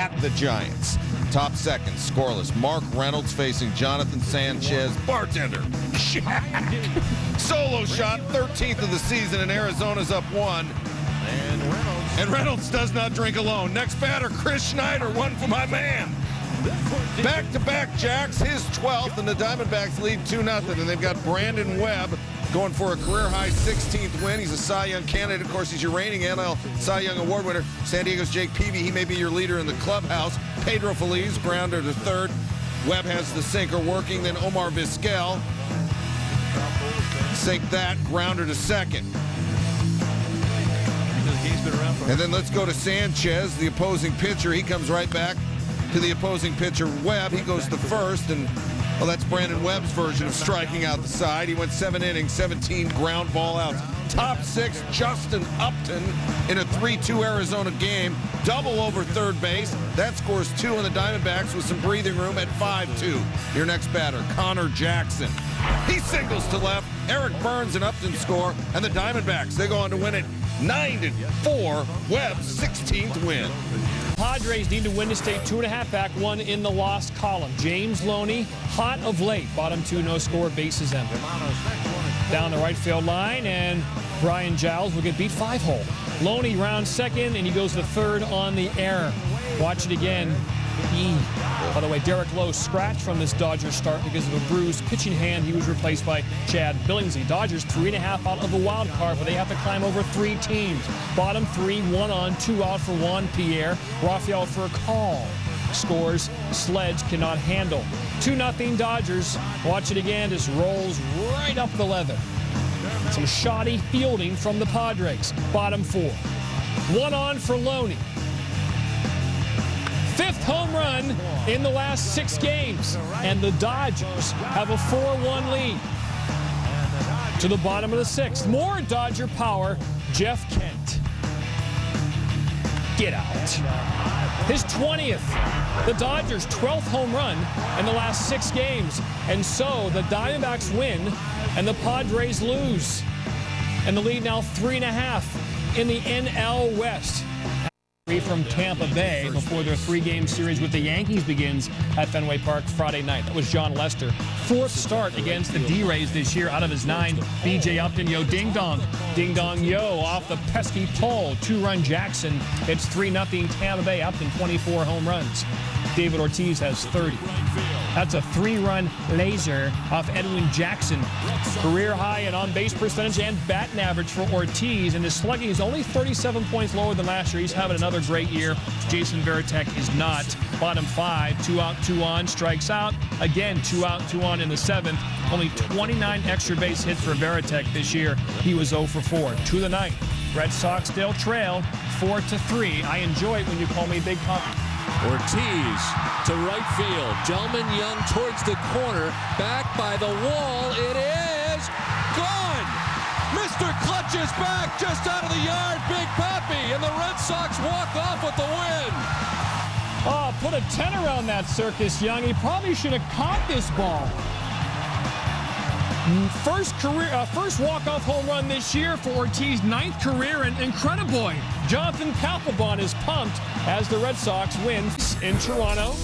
at the Giants. Top second, scoreless. Mark Reynolds facing Jonathan Sanchez. Bartender. Solo shot, 13th of the season, and Arizona's up 1. And Reynolds does not drink alone. Next batter, Chris Schneider, one for my man. Back-to-back Jacks, his 12th, and the Diamondbacks lead 2-0. And they've got Brandon Webb going for a career-high 16th win. He's a Cy Young candidate. Of course, he's your reigning NL Cy Young Award winner. San Diego's Jake Peavy. He may be your leader in the clubhouse. Pedro Feliz, grounder to third. Webb has the sinker working. Then Omar Vizquel. Sink that, grounder to second. And then let's go to Sanchez, the opposing pitcher. He comes right back to the opposing pitcher, Webb. He goes to first, and, well, that's Brandon Webb's version of striking out the side. He went 7 innings, 17 ground ball outs. Top 6, Justin Upton in a 3-2 Arizona game. Double over third base. That scores 2 on the Diamondbacks with some breathing room at 5-2. Your next batter, Connor Jackson. He singles to left. Eric Burns and Upton score, and the Diamondbacks, they go on to win it 9-4. Webb's 16th win. Padres need to win to stay 2.5 back, one in the lost column. James Loney, hot of late. Bottom 2, no score, bases empty. Down the right field line, and Brian Giles will get beat 5-hole. Loney rounds second, and he goes to third on the error. Watch it again. By the way, Derek Lowe scratched from this Dodgers start because of a bruised pitching hand. He was replaced by Chad Billingsley. Dodgers 3.5 out of the wild card, but they have to climb over 3 teams. Bottom 3, 1 on, 2 out for Juan Pierre. Rafael Furcal scores. Sledge cannot handle. 2-0 Dodgers. Watch it again. Just rolls right up the leather. Some shoddy fielding from the Padres. Bottom 4. 1 on for Loney. 5th home run in the last 6 games. And the Dodgers have a 4-1 lead. To the bottom of the 6th. More Dodger power. Jeff Kent. Get out. His 20th. The Dodgers' 12th home run in the last 6 games. And so the Diamondbacks win and the Padres lose. And the lead now 3.5 in the NL West. From Tampa Bay before their 3-game series with the Yankees begins at Fenway Park Friday night. That was John Lester. 4th start against the D-Rays this year out of his 9. B.J. Upton, yo, ding-dong. Ding-dong, yo, off the pesky pole. 2-run Jackson. It's 3-0 Tampa Bay. Upton, 24 home runs. David Ortiz has 30. That's a 3-run laser off Edwin Jackson. Career high in on-base percentage and batting average for Ortiz, and his slugging is only 37 points lower than last year. He's having another great year. Jason Varitek is not. Bottom 5, 2 out, 2 on, strikes out. Again, 2 out, 2 on in the 7th. Only 29 extra base hits for Varitek this year. He was 0 for 4. To the 9th. Red Sox still trail 4-3. I enjoy it when you call me Big Poppy. Ortiz to right field. Gelman Young towards the corner. Back by the wall. It is gone. Mr. Clutch is back just out of the yard. Big Pappy, and the Red Sox walk off with the win. Oh, put a 10 around that circus, Young. He probably should have caught this ball. First walk-off home run this year for Ortiz, 9th career, and incredible. Jonathan Papelbon is pumped as the Red Sox win in Toronto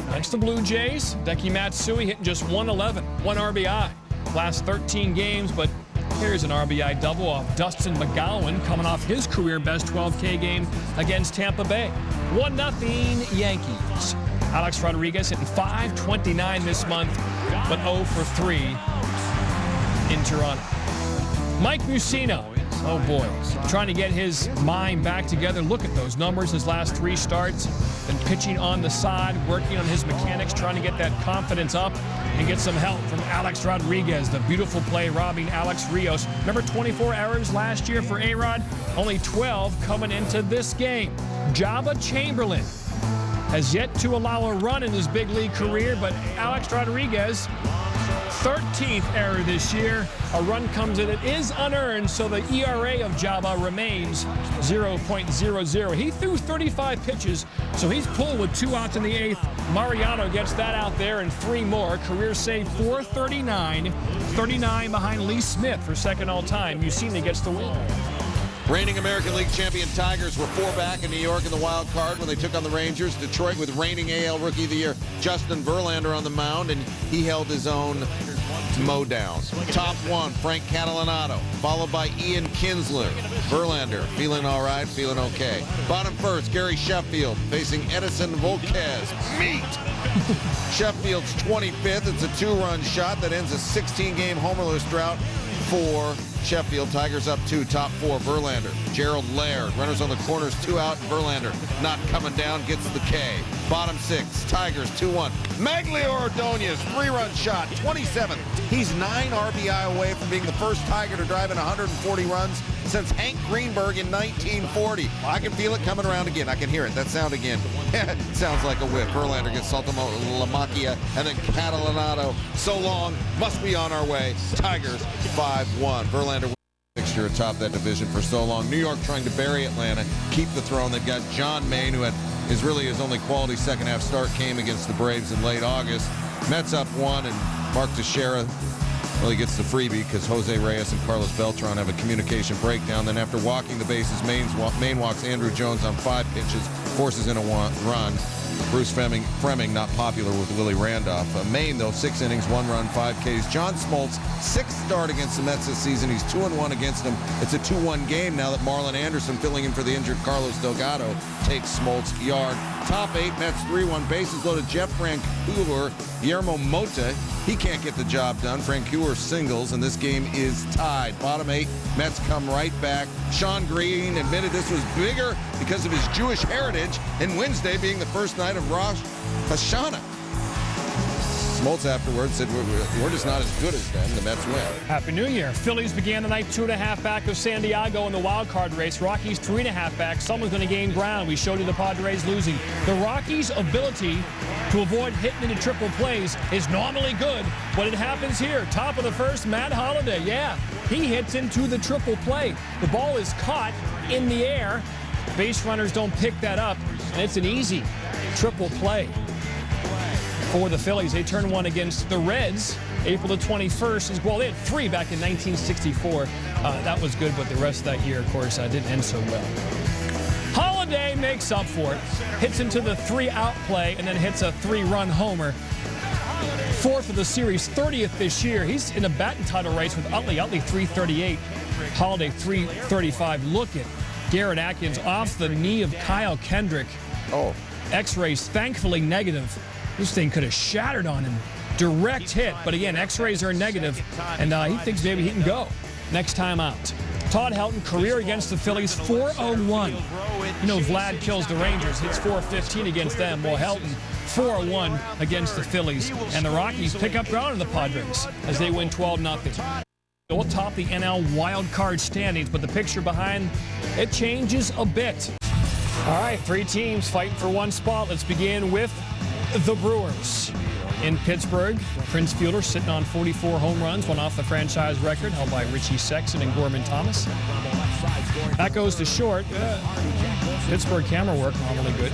against the Blue Jays. Deki Matsui hitting just 111, 1 RBI. Last 13 games, but here's an RBI double off Dustin McGowan coming off his career-best 12K game against Tampa Bay. 1-0 Yankees. Alex Rodriguez hitting .529 this month, but 0 for 3 in Toronto. Mike Mussina, oh boy, trying to get his mind back together. Look at those numbers, his last 3 starts. Been pitching on the side, working on his mechanics, trying to get that confidence up and get some help from Alex Rodriguez. The beautiful play robbing Alex Rios. Remember 24 errors last year for A-Rod? Only 12 coming into this game. Jabba Chamberlain has yet to allow a run in his big league career, but Alex Rodriguez, 13th error this year. A run comes in. It is unearned, so the ERA of Jabba remains 0.00. He threw 35 pitches, so he's pulled with 2 outs in the 8th. Mariano gets that out there and 3 more. Career save 439. 39 behind Lee Smith for second all-time. Mussina gets the win. Reigning American League champion Tigers were 4 back in New York in the wild card when they took on the Rangers. Detroit with reigning AL Rookie of the Year Justin Verlander on the mound, and he held his own mow down. Top 1, Frank Catalanato, followed by Ian Kinsler. Verlander, feeling all right, feeling okay. Bottom first, Gary Sheffield facing Edison Volquez. Meat! Sheffield's 25th. It's a 2-run shot that ends a 16-game homerless drought for Sheffield. Tigers up 2, top 4, Verlander. Gerald Laird, runners on the corners, 2 out. Verlander not coming down, gets the K. Bottom 6, Tigers 2-1. Maglio Ordonez, 3-run shot, 27th. He's 9 RBI away from being the first Tiger to drive in 140 runs since Hank Greenberg in 1940. I can feel it coming around again. I can hear it. That sound again. Sounds like a whip. Verlander gets Saltalamacchia, and then Catalanato. So long. Must be on our way. Tigers 5-1. Verlander fixture atop that division for so long. New York trying to bury Atlanta, keep the throne. They've got John Maine, who is really his only quality second-half start came against the Braves in late August. Mets up 1, and Mark Teixeira, well, he gets the freebie because Jose Reyes and Carlos Beltran have a communication breakdown. Then after walking the bases, Maine walks Andrew Jones on 5 pitches, forces in a run. Bruce Fremming not popular with Willie Randolph. Maine, though, 6 innings, 1 run, 5 Ks. John Smoltz, 6th start against the Mets this season. He's 2-1 against them. It's a 2-1 game now that Marlon Anderson, filling in for the injured Carlos Delgado, takes Smoltz yard. Top 8, Mets 3-1, bases loaded. Jeff Francoeur, Guillermo Mota, he can't get the job done. Francoeur singles, and this game is tied. Bottom 8, Mets come right back. Sean Green admitted this was bigger because of his Jewish heritage, and Wednesday being the first night of Rosh Hashanah. Smoltz afterwards said, we're just not as good as them. The Mets win. Happy New Year. Phillies began the night 2.5 back of San Diego in the wild card race. Rockies 3.5 back. Someone's going to gain ground. We showed you the Padres losing. The Rockies' ability to avoid hitting into triple plays is normally good, but it happens here. Top of the first, Matt Holliday. Yeah, he hits into the triple play. The ball is caught in the air. Base runners don't pick that up, and it's an easy triple play for the Phillies. They turned 1 against the Reds April the 21st. Well, they had 3 back in 1964. That was good, but the rest of that year, of course, didn't end so well. Holliday makes up for it, hits into the 3-out play, and then hits a 3-run homer. 4th of the series, 30th this year. He's in a batting title race with Utley. Utley 338, Holliday 335. Look at Garrett Atkins off the knee of Kyle Kendrick. Oh. X-rays, thankfully negative. This thing could have shattered on him. Direct hit, but again, X-rays are negative, and he thinks maybe he can go next time out. Todd Helton, career against the Phillies, 401. You know, Vlad kills the Rangers, hits 415 against them. Well, Helton, 401 against the Phillies, and the Rockies pick up ground in the Padres as they win 12-0. We'll top the NL wild card standings, but the picture behind it changes a bit. All right, 3 teams fighting for 1 spot. Let's begin with the Brewers. In Pittsburgh, Prince Fielder sitting on 44 home runs, one off the franchise record held by Richie Sexson and Gorman Thomas. That goes to short. Pittsburgh camera work, normally good.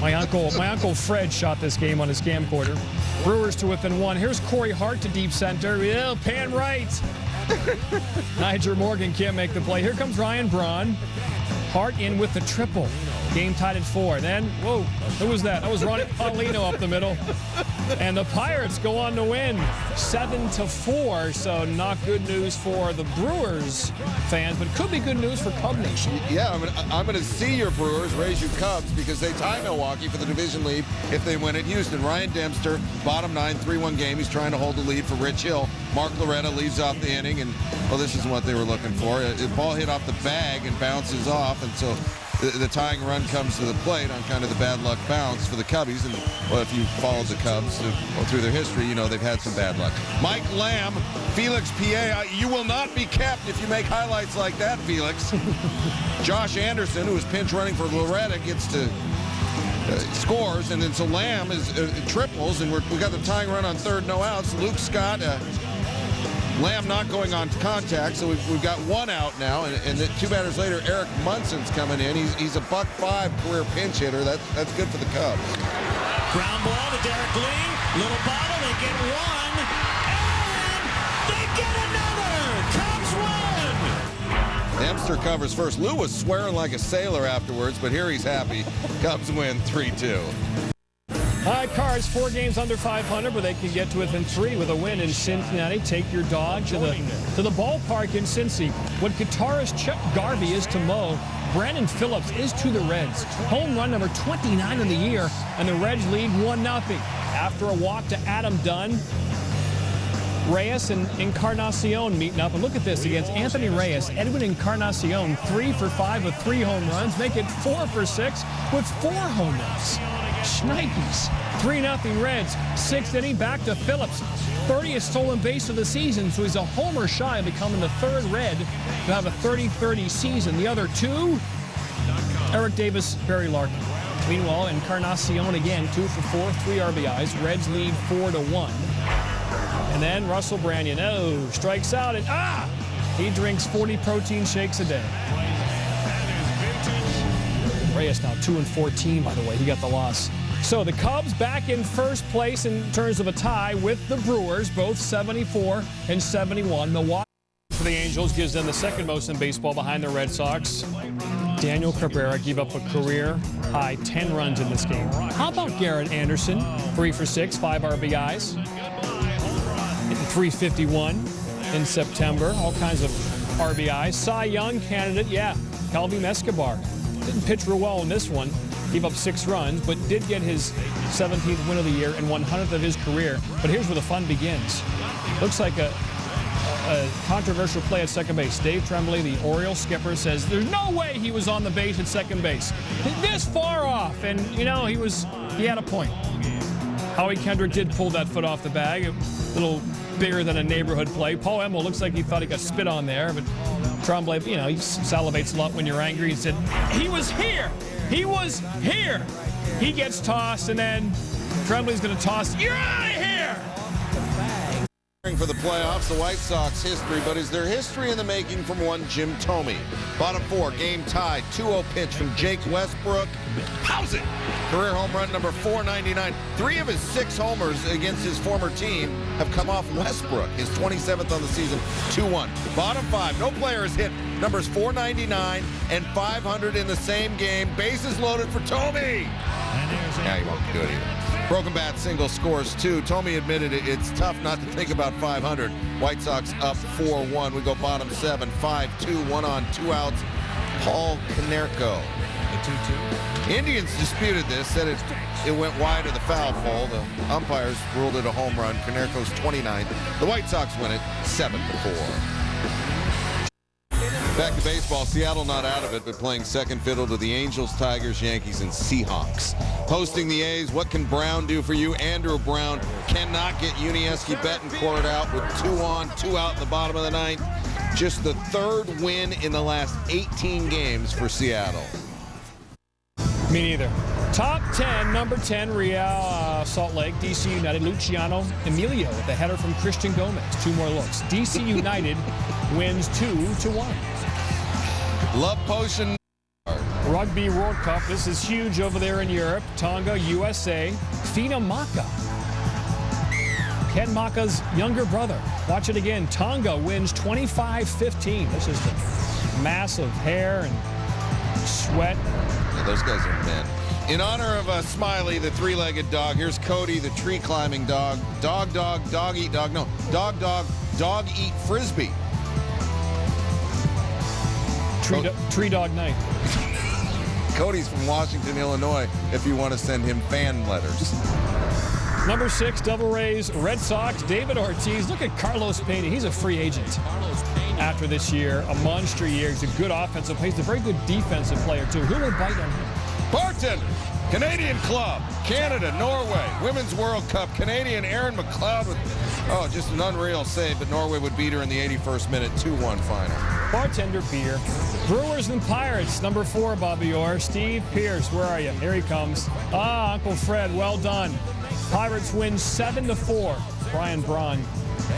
My uncle Fred shot this game on his camcorder. Brewers to within 1. Here's Corey Hart to deep center. Yeah, pan right. Niger Morgan can't make the play. Here comes Ryan Braun. Hart in with the triple. Game tied at 4. Then, whoa, who was that? That was Ronnie Paulino up the middle. And the Pirates go on to win 7-4. So not good news for the Brewers fans, but could be good news for Cub Nation. Yeah, I'm going to see your Brewers raise you Cubs because they tie Milwaukee for the division lead if they win at Houston. Ryan Dempster, bottom 9, 3-1 game. He's trying to hold the lead for Rich Hill. Mark Loretta leads off the inning, and, well, this is what they were looking for. The ball hit off the bag and bounces off, and so the tying run comes to the plate on kind of the bad luck bounce for the Cubbies. And, well, if you followed the Cubs through their history, you know they've had some bad luck. Mike Lamb, Felix Pierre, you will not be kept if you make highlights like that, Felix. Josh Anderson, who is pinch running for Loretta, gets to scores, and then so Lamb is triples, and we got the tying run on 3rd, no outs. Luke Scott, Lamb not going on contact, so we've got 1 out now, and 2 batters later, Eric Munson's coming in. He's a .5 career pinch hitter. That's good for the Cubs. Ground ball to Derek Lee. Little bottle, they get 1, and they get another. Cubs win. Dempster covers first. Lou was swearing like a sailor afterwards, but here he's happy. Cubs win 3-2. Cards 4 games under 500, but they can get to within 3 with a win in Cincinnati. Take your dog to the ballpark in Cincy. What guitarist Chuck Garvey is to Mo, Brandon Phillips is to the Reds. Home run number 29 in the year, and the Reds lead 1-0. After a walk to Adam Dunn, Reyes and Encarnacion meeting up. And look at this against Anthony Reyes. Edwin Encarnacion, 3 for 5 with 3 home runs. Make it 4 for 6 with 4 home runs. Schneikes. 3-0 Reds. 6th inning, back to Phillips. 30th stolen base of the season, so he's a homer shy of becoming the 3rd Red to have a 30-30 season. The other 2, Eric Davis, Barry Larkin. Meanwhile, Encarnacion again, 2 for 4, 3 RBIs. Reds lead 4-1. And then Russell Branyan, strikes out, and he drinks 40 protein shakes a day. Reyes now 2-14, by the way. He got the loss. So the Cubs back in first place in terms of a tie with the Brewers, both 74 and 71. Milwaukee for the Angels gives them the 2nd most in baseball behind the Red Sox. Daniel Cabrera gave up a career-high 10 runs in this game. How about Garrett Anderson? 3 for 6, 5 RBIs. 351 in September. All kinds of RBIs. Cy Young candidate, Calvi Escobar. Didn't pitch real well in this one. Gave up 6 runs, but did get his 17th win of the year and 100th of his career. But here's where the fun begins. Looks like a controversial play at second base. Dave Tremblay, the Orioles skipper, says there's no way he was on the base at second base. This far off, and he had a point. Howie Kendrick did pull that foot off the bag. A little bigger than a neighborhood play. Paul Emmel looks like he thought he got spit on there, but Tremblay, he salivates a lot when you're angry. He said, he was here. He was here. He gets tossed, and then Tremblay's going to toss. You're out of here. For the playoffs, the White Sox history, but is there history in the making from one Jim Thome? Bottom 4, game tied, 2-0 pitch from Jake Westbrook. How's it? Career home run number 499. 3 of his 6 homers against his former team have come off Westbrook. His 27th on the season, 2-1. Bottom 5, no player has hit numbers 499 and 500 in the same game. Bases loaded for Thome. Yeah, he won't do it either. Broken bat single scores 2. Thome admitted it's tough not to think about 500. White Sox up 4-1. We go bottom 7, 5-2, 1 on, 2 outs. Paul Konerko. The 2-2. Indians disputed this, said it went wide of the foul pole. The umpires ruled it a home run. Konerko's 29th. The White Sox win it 7-4. Back to baseball. Seattle not out of it, but playing second fiddle to the Angels, Tigers, Yankees, and Seahawks. Hosting the A's, what can Brown do for you? Andrew Brown cannot get Yuniesky Betancourt out with 2 on, 2 out in the bottom of the 9th. Just the 3rd win in the last 18 games for Seattle. Me neither. Top 10, number 10, Real Salt Lake, DC United, Luciano Emilio with the header from Christian Gomez. 2 more looks. DC United wins 2-1. Love Potion. Rugby World Cup. This is huge over there in Europe. Tonga, USA. Fina Maka. Ken Maka's younger brother. Watch it again. Tonga wins 25-15. This is the massive hair and sweat. Yeah, those guys are men. In honor of Smiley, the 3-legged dog, here's Cody, the tree-climbing dog. Dog, eat dog. No, dog, eat Frisbee. Tree dog night. Cody's from Washington, Illinois, if you want to send him fan letters. Number 6, Devil Rays, Red Sox, David Ortiz. Look at Carlos Pena. He's a free agent after this year. A monster year. He's a good offensive player. He's a very good defensive player, too. Who will bite on him? Bartender, Canadian Club, Canada, Norway, Women's World Cup, Canadian Aaron McLeod with, just an unreal save, but Norway would beat her in the 81st minute, 2-1 final. Bartender beer. Brewers and Pirates, number 4, Bobby Orr. Steve Pierce, where are you? Here he comes. Uncle Fred, well done. Pirates win 7-4. Brian Braun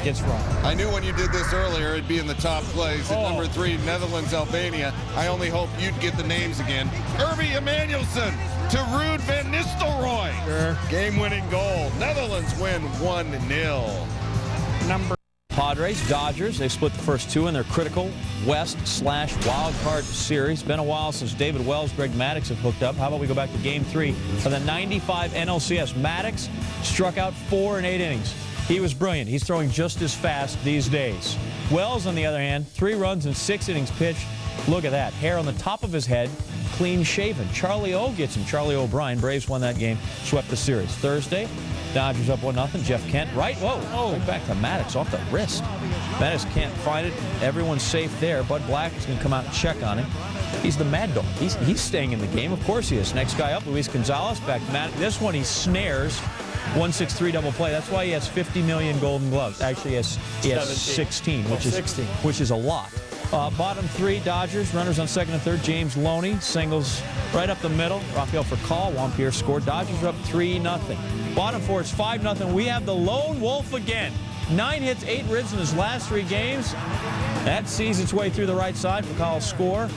gets wrong. I knew when you did this earlier it'd be in the top plays. At number 3, Netherlands, Albania. I only hope you'd get the names again. Irby Emanuelson to Ruud van Nistelrooy. Sure. Game-winning goal. Netherlands win 1-0. Number Padres, Dodgers, they split the first two in their critical West/wild card series. Been a while since David Wells, Greg Maddux have hooked up. How about we go back to Game 3 of the '95 NLCS. Maddux struck out 4 in 8 innings. He was brilliant. He's throwing just as fast these days. Wells, on the other hand, 3 runs in 6 innings pitched. Look at that. Hair on the top of his head, clean shaven. Charlie O gets him. Charlie O'Brien. Braves won that game, swept the series. Thursday, Dodgers up 1-0. Jeff Kent, right? Whoa. Right back to Maddux off the wrist. Maddux can't find it. Everyone's safe there. Bud Black is going to come out and check on him. He's the mad dog. He's staying in the game. Of course he is. Next guy up, Luis Gonzalez. Back to Maddux. This one he snares. 163 double play. That's why he has 50 million Golden Gloves. Actually, he has 16, which is a lot. Bottom 3, Dodgers. Runners on second and third. James Loney singles right up the middle. Rafael Furcal, Juan Pierre scored. Dodgers are up 3-0. Bottom 4, it's 5-0. We have the lone wolf again. 9 hits, 8 ribs in his last 3 games. That sees its way through the right side. Furcal's score.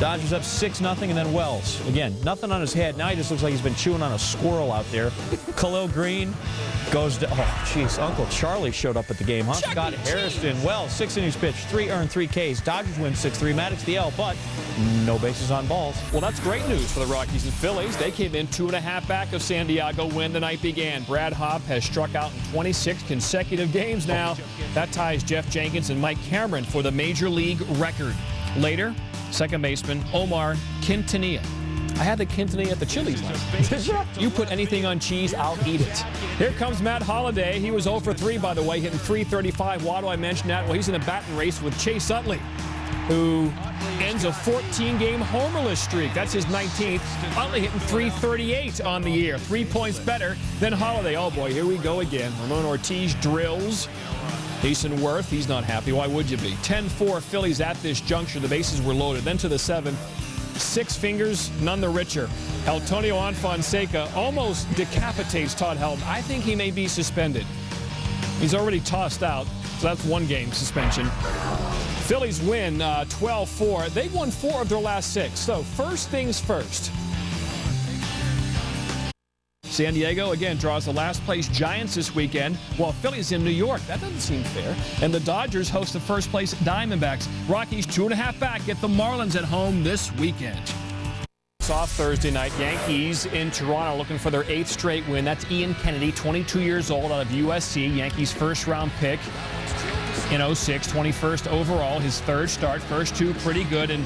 Dodgers up 6-0, and then Wells. Again, nothing on his head. Now he just looks like he's been chewing on a squirrel out there. Khalil Green goes to, oh, jeez, Uncle Charlie showed up at the game, huh? Scott Harrison. Wells, 6 innings pitched, 3 earned, 3 Ks. Dodgers win 6-3. Maddux the L, but no bases on balls. Well, that's great news for the Rockies and Phillies. They came in 2.5 back of San Diego when the night began. Brad Hobb has struck out in 26 consecutive games now. That ties Jeff Jenkins and Mike Cameron for the Major League record. Later, second baseman Omar Quintanilla. I had the Quintanilla at the Chili's last night. You put anything on cheese, I'll eat it. Here comes Matt Holliday. He was 0 for 3, by the way, hitting .335. Why do I mention that? Well, he's in a batting race with Chase Utley, who ends a 14-game homerless streak. That's his 19th. Utley hitting .338 on the year. 3 points better than Holliday. Oh, boy, here we go again. Ramon Ortiz drills. Jason Worth, he's not happy. Why would you be? 10-4 Phillies at this juncture. The bases were loaded. Then to the 7th. 6 fingers, none the richer. Antonio Fonseca almost decapitates Todd Helton. I think he may be suspended. He's already tossed out, so that's 1 game suspension. Phillies win 12-4. They've won 4 of their last 6. So first things first. San Diego, again, draws the last-place Giants this weekend, while Phillies in New York. That doesn't seem fair. And the Dodgers host the first-place Diamondbacks. Rockies 2.5 back get the Marlins at home this weekend. Off Thursday night, Yankees in Toronto looking for their 8th straight win. That's Ian Kennedy, 22 years old, out of USC. Yankees first-round pick in 06, 21st overall. His 3rd start, first 2 pretty good, and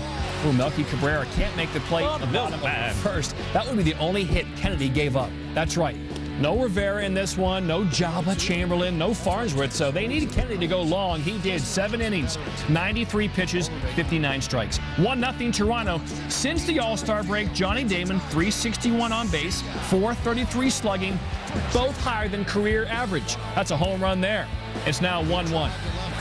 Melky Cabrera can't make the play in the bottom of the first. That would be the only hit Kennedy gave up. That's right. No Rivera in this one, no Jabba Chamberlain, no Farnsworth, so they needed Kennedy to go long. He did. 7 innings, 93 pitches, 59 strikes. 1-0 Toronto. Since the All-Star break, Johnny Damon, .361 on base, .433 slugging, both higher than career average. That's a home run there. It's now 1-1.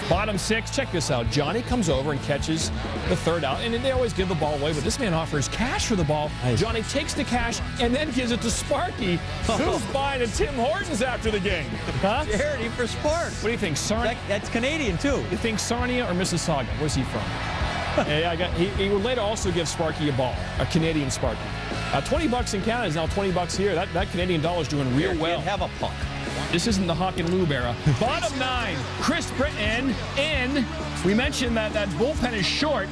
Bottom 6, check this out. Johnny comes over and catches the 3rd out, and they always give the ball away, but this man offers cash for the ball. Nice. Johnny takes the cash and then gives it to Sparky, who's buying a Tim Hortons after the game. Huh? Charity for Spark. What do you think, Sarnia? That's Canadian, too. You think Sarnia or Mississauga? Where's he from? He would later also give Sparky a ball, a Canadian Sparky. $20 in Canada is now $20 here. That Canadian dollar's doing real well. Have a puck. This isn't the Hawk and Lube era. Bottom 9, Chris Britton in. We mentioned that bullpen is short.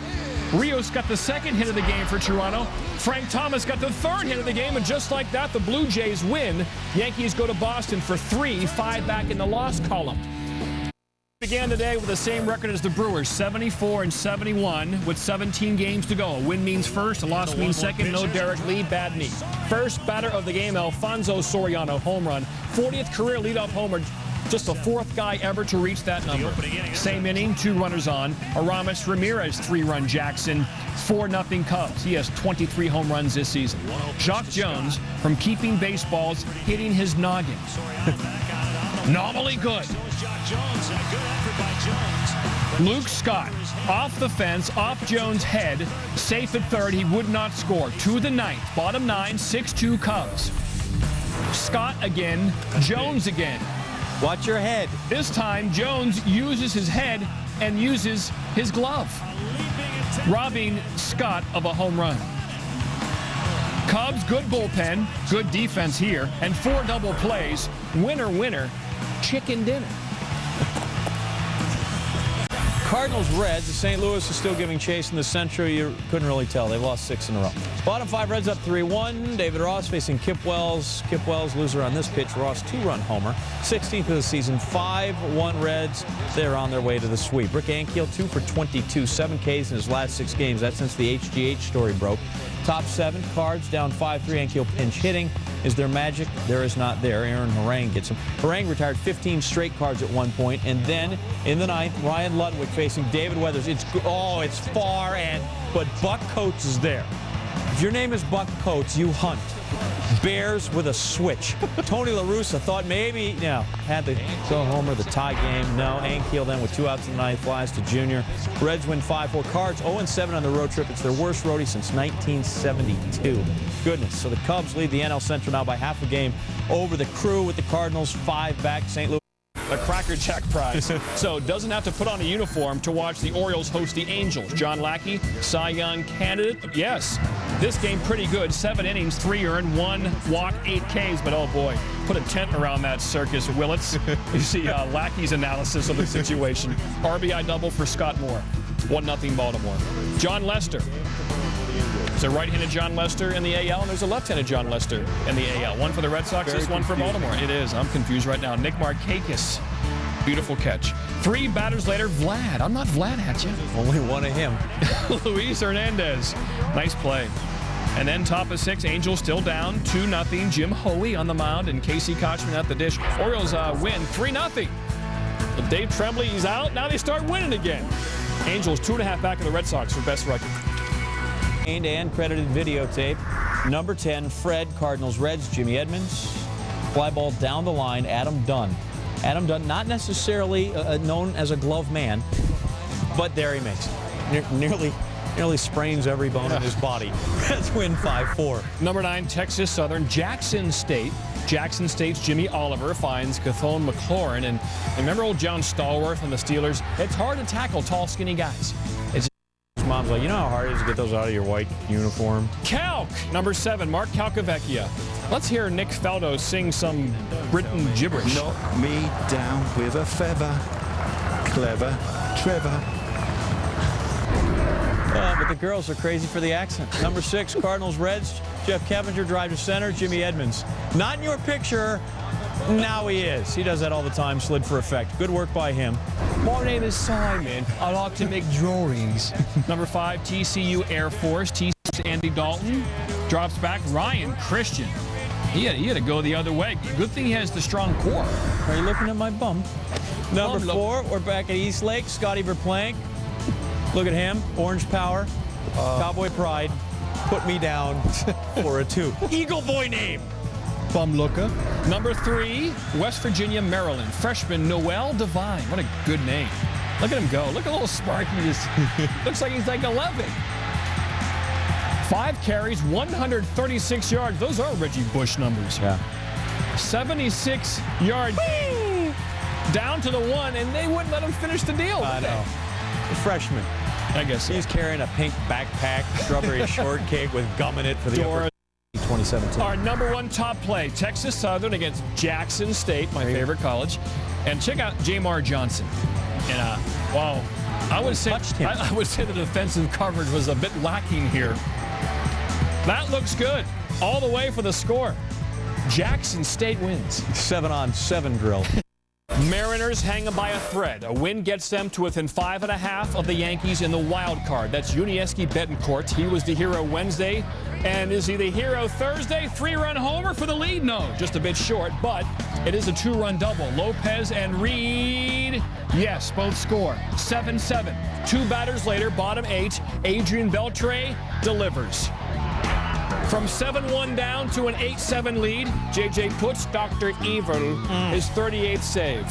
Rios got the 2nd hit of the game for Toronto. Frank Thomas got the 3rd hit of the game, and just like that, the Blue Jays win. Yankees go to Boston for 3, 5 back in the loss column. Began today with the same record as the Brewers, 74-71, with 17 games to go. A win means first, a loss means second. No Derek Lee, bad knee. First batter of the game, Alfonso Soriano, home run. 40th career leadoff homer, just the 4th guy ever to reach that number. Same inning, 2 runners on. Aramis Ramirez, 3-run Jackson, 4-0 Cubs. He has 23 home runs this season. Jacques Jones, from keeping baseballs, hitting his noggin. Nominally good. Luke Scott, off the fence, off Jones' head, safe at 3rd. He would not score. To the 9th. Bottom 9, 6-2 Cubs. Scott again, Jones again. Watch your head. This time, Jones uses his head and uses his glove, robbing Scott of a home run. Cubs, good bullpen, good defense here, and 4 double plays. Winner, winner, chicken dinner. Cardinals, Reds. St. Louis is still giving chase in the Central. You couldn't really tell. They've lost 6 in a row. Bottom 5, Reds up 3-1. David Ross facing Kip Wells. Kip Wells, loser on this pitch. Ross, 2-run homer. 16th of the season, 5-1 Reds. They're on their way to the sweep. Rick Ankiel, 2 for 22, 7 Ks in his last 6 games. That's since the HGH story broke. Top 7, Cards down 5-3. Ankiel pinch hitting. Is there magic? There is not there. Aaron Harang gets him. Harang retired 15 straight Cards at one point. And then in the 9th, Ryan Ludwig facing David Weathers. It's far, but Buck Coates is there. If your name is Buck Coates, you hunt. Bears with a switch. Tony La Russa thought maybe, had to go homer the tie game. No, Ankiel then with 2 outs in the 9th flies to Junior. Reds win 5-4. Cards 0-7 on the road trip. It's their worst roadie since 1972. Goodness. So the Cubs lead the NL Central now by half a game over the Crew with the Cardinals 5 back. St. Louis. A Cracker Jack prize. So doesn't have to put on a uniform to watch the Orioles host the Angels. John Lackey, Cy Young candidate. Yes, this game pretty good. 7 innings, 3 earned, 1 walk, 8 Ks. But oh boy, put a tent around that circus, Willits. You see Lackey's analysis of the situation. RBI double for Scott Moore. 1-0 Baltimore. John Lester. There's a right-handed John Lester in the AL, and there's a left-handed John Lester in the AL. One for the Red Sox, this one for Baltimore. It is. I'm confused right now. Nick Markakis. Beautiful catch. 3 batters later, Vlad. I'm not Vlad at you. Only one of him. Luis Hernandez. Nice play. And then top of 6, Angels still down 2-0. Jim Hoey on the mound and Casey Kochman at the dish. Orioles win 3-0. Dave Tremblay, he's out. Now they start winning again. Angels 2.5 back of the Red Sox for best record. And credited videotape. Number 10, Fred, Cardinals, Reds, Jimmy Edmonds. Fly ball down the line, Adam Dunn. Adam Dunn, not necessarily known as a glove man, but there he makes it. Nearly sprains every bone in his body. Reds win 5-4. Number 9, Texas Southern, Jackson State. Jackson State's Jimmy Oliver finds Cathone McLaurin. And remember old John Stallworth and the Steelers? It's hard to tackle tall, skinny guys. Mom's like, you know how hard it is to get those out of your white uniform? Calc, number 7, Mark Calcavecchia. Let's hear Nick Faldo sing some Britain gibberish. Knock me down with a feather. Clever Trevor. But the girls are crazy for the accent. Number 6, Cardinals, Reds. Jeff Clevenger drive to center. Jimmy Edmonds. Not in your picture. Now he is. He does that all the time. Slid for effect. Good work by him. My name is Simon. I like to make drawings. Number 5, TCU Air Force. TCU's Andy Dalton. Drops back. Ryan Christian. He had to go the other way. Good thing he has the strong core. Are you looking at my bum? Number 4, we're back at East Lake. Scotty Verplank. Look at him. Orange Power. Cowboy Pride. Put me down for a 2. Eagle Boy name. Bum looker. Number 3, West Virginia, Maryland. Freshman Noel Devine. What a good name. Look at him go. Look at little Sparky. Looks like he's like 11. 5 carries, 136 yards. Those are Reggie Bush numbers. Yeah. 76 yards. Down to the 1, and they wouldn't let him finish the deal. I know. The freshman. I guess so. He's carrying a pink backpack, strawberry shortcake with gum in it for the 2017. Our number 1 top play, Texas Southern against Jackson State, my favorite college. And check out Jamar Johnson. And, wow, I would say the defensive coverage was a bit lacking here. That looks good. All the way for the score. Jackson State wins. 7-on-7 drill. Mariners hang by a thread. A win gets them to within 5.5 of the Yankees in the wild card. That's Yuniesky Betancourt. He was the hero Wednesday. And is he the hero Thursday? 3-run homer for the lead? No, just a bit short, but it is a 2-run double. Lopez and Reed, yes, both score. 7-7. 2 batters later, bottom 8, Adrian Beltre delivers. From 7-1 down to an 8-7 lead, J.J. puts Dr. Evil his 38th save.